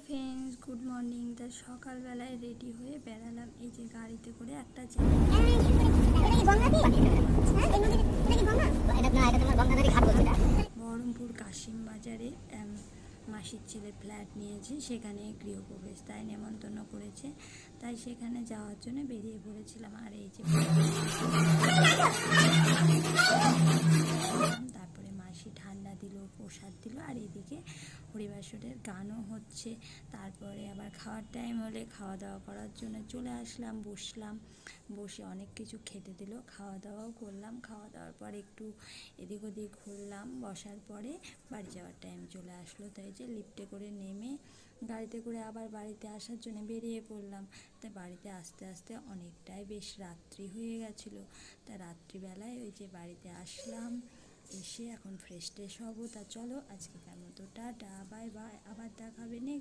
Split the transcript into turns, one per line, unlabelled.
Friends, good morning. তা সকালবেলায় ready হয়ে বেড়ালাম এই যে গাড়িতে করে একটা জায়গায়, বহরমপুর কাশিম বাজারে মাসির ছেলে ফ্ল্যাট নিয়েছে, সেখানে গৃহপ্রবেশ, তাই নেমন্তন্ন করেছে, তাই সেখানে যাওয়ার জন্য বেরিয়ে পড়েছিলাম। আর এই যে তারপরে মাসি ঠান্ডা দিল, প্রসাদ দিল, আর এদিকে হরিবাসরের গানও হচ্ছে। তারপরে আবার খাওয়ার টাইম হলে খাওয়া দাওয়া করার জন্য চলে আসলাম, বসলাম, বসে অনেক কিছু খেতে দিল, খাওয়া দাওয়াও করলাম। খাওয়া দাওয়ার পর একটু এদিক ওদিক ঘুরলাম, বসার পরে বাড়ি যাওয়ার টাইম চলে আসলো, তাই যে লিফটে করে নেমে গাড়িতে করে আবার বাড়িতে আসার জন্য বেরিয়ে পড়লাম। তাই বাড়িতে আস্তে আস্তে অনেকটাই বেশ রাত্রি হয়ে গেছিলো। তা রাত্রিবেলায় ওই যে বাড়িতে আসলাম, এসে এখন ফ্রেশ ট্রেশ হবো। তা চলো আজকেকার মতো টাটা, বাই বাই, আবার দেখাবে নেক্সট।